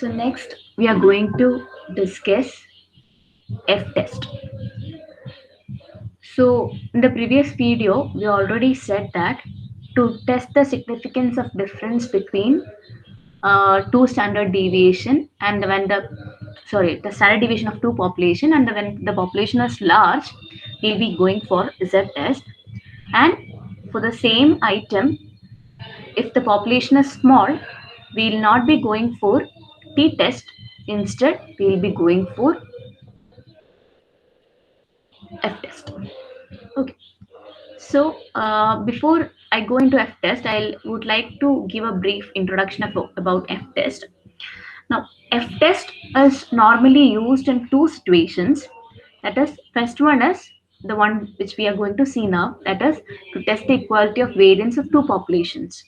So next we are going to discuss F test. So in the previous video we already said that to test the significance of difference between two standard deviation and when the standard deviation of two population and when the population is large, we'll be going for Z test. And for the same item, if the population is small, we'll not be going for T test. Instead, we'll be going for F test. Okay. So before I go into F test, I would like to give a brief introduction about F test. Now, F test is normally used in two situations. That is, first one is the one which we are going to see now. That is to test the equality of variance of two populations.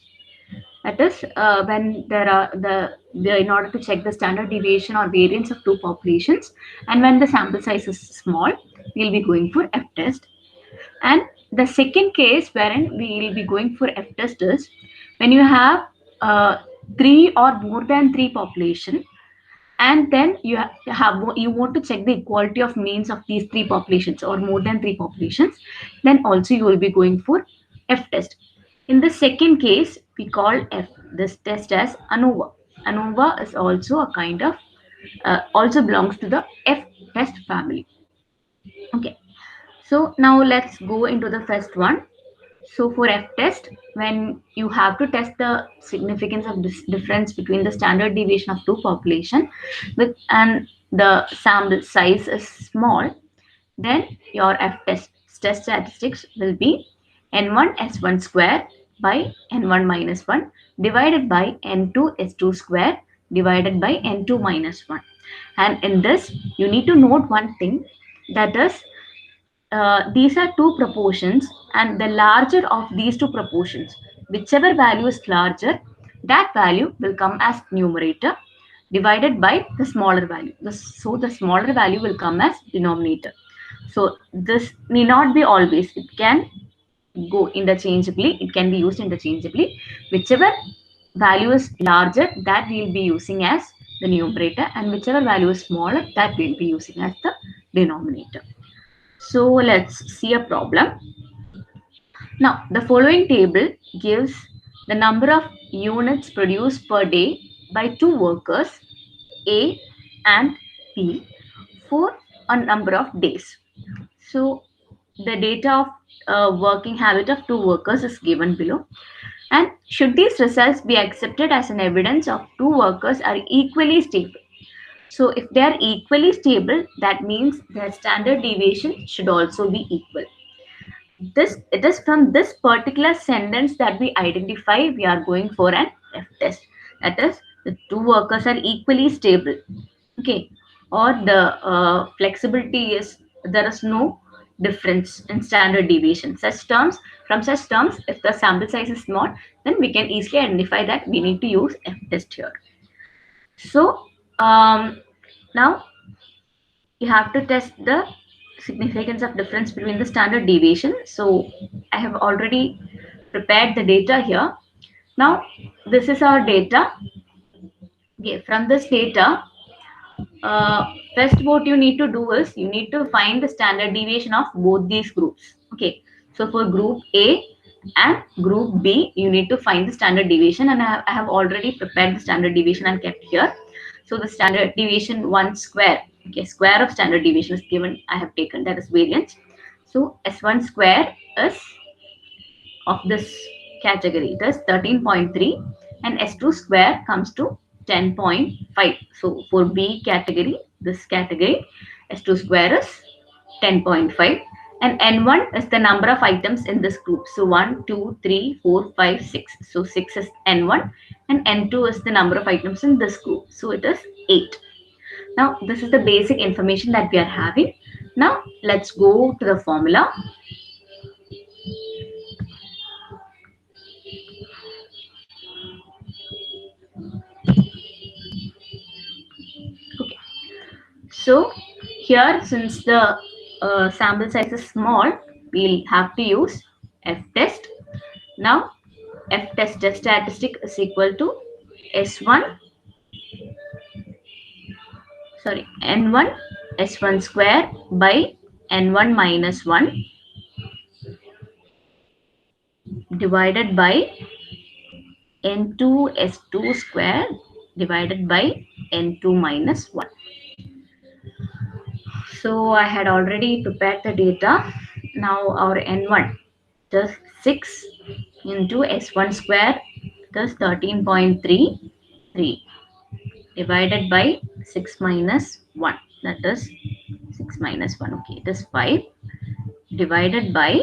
That is when there are the in order to check the standard deviation or variance of two populations, and when the sample size is small, we'll be going for F test. And the second case wherein we will be going for F test is when you have three or more than three population, and then you want to check the equality of means of these three populations or more than three populations, then also you will be going for F test. In the second case, we call this test as ANOVA. ANOVA is also a kind of also belongs to the F test family. Okay, so now let's go into the first one. So for F test, when you have to test the significance of this difference between the standard deviation of two population with and the sample size is small, then your F test statistics will be n1 s1 square by n1 minus 1 divided by n2 s2 square divided by n2 minus 1. And in this, you need to note one thing, that is these are two proportions, and the larger of these two proportions, whichever value is larger, that value will come as numerator divided by the smaller value. So the smaller value will come as denominator. So this need not be always. It can go interchangeably. It can be used interchangeably. Whichever value is larger, that we will be using as the numerator, and whichever value is smaller, that we will be using as the denominator. So let's see a problem. Now, the following table gives the number of units produced per day by two workers, A and B, for a number of days. So, the data of working habit of two workers is given below. And should these results be accepted as an evidence of two workers are equally stable? So, if they are equally stable, that means their standard deviation should also be equal. It is from this particular sentence that we identify we are going for an F test. That is, the two workers are equally stable. Okay, or the flexibility is there is no difference in standard deviation. Such terms, from such terms, if the sample size is small, then we can easily identify that we need to use F test here. So now you have to test the significance of difference between the standard deviation. So I have already prepared the data here. Now this is our data. Okay, from this data, first what you need to do is you need to find the standard deviation of both these groups. Okay, so for group A and group B, you need to find the standard deviation, and I have already prepared the standard deviation and kept here. So the standard deviation 1 square, okay, square of standard deviation is given. I have taken that as variance. So S1 square is of this category, it is 13.3, and S2 square comes to 10.5. So for B category, this category, S2 square is 10.5, and N1 is the number of items in this group. So 1, 2, 3, 4, 5, 6. So 6 is N1, and N2 is the number of items in this group. So it is 8. Now this is the basic information that we are having. Now let's go to the formula. Okay. So here, since the sample size is small, we'll have to use F test. Now F test statistic is equal to S1 sorry, n1 s1 square by n1 minus 1 divided by n2 s2 square divided by n2 minus 1. So I had already prepared the data. Now our n1 just 6 into s1 square, thus 13.33 divided by 6 minus 1, that is 6 minus 1, okay, it is 5 divided by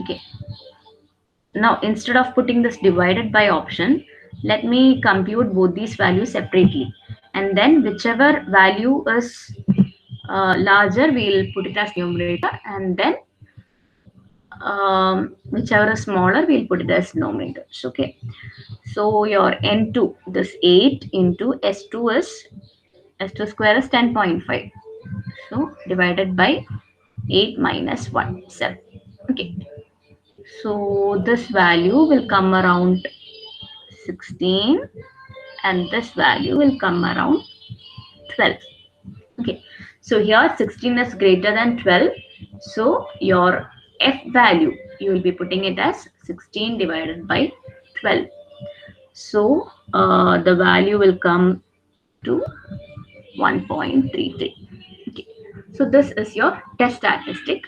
okay. Now instead of putting this divided by option, let me compute both these values separately, and then whichever value is larger we'll put it as numerator, and then whichever is smaller we'll put it as denominator. Okay, so your n2, this 8 into s2 is s2 square is 10.5, so divided by 8 minus 1, 7. Okay, so this value will come around 16, and this value will come around 12. Okay, so here 16 is greater than 12, so your f value you will be putting it as 16 divided by 12. So the value will come to 1.33. Okay, so this is your test statistic.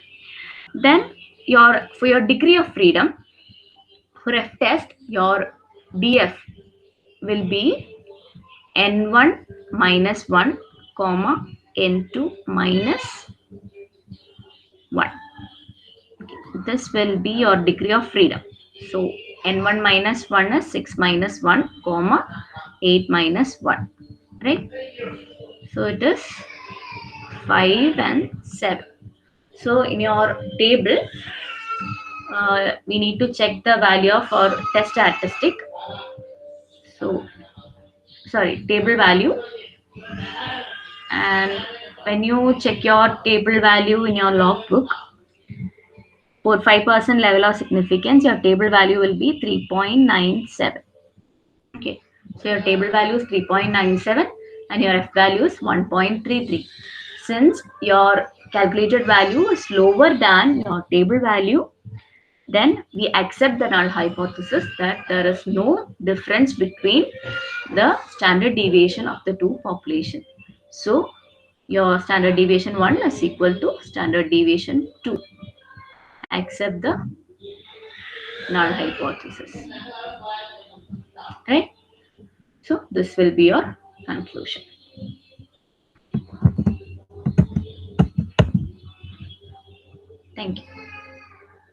Then your for your degree of freedom, for f test, your df will be n1 minus 1 comma n2 minus 1. This will be your degree of freedom. So n1 minus 1 is 6 minus 1 comma 8 minus 1, right? So it is 5 and 7. So in your table, we need to check the value of our test statistic. So sorry, table value, and when you check your table value in your logbook for 5% level of significance, your table value will be 3.97. Okay, so your table value is 3.97 and your f value is 1.33. Since your calculated value is lower than your table value, then we accept the null hypothesis that there is no difference between the standard deviation of the two populations. So your standard deviation 1 is equal to standard deviation 2. Accept the null hypothesis. Right? So this will be your conclusion. Thank you.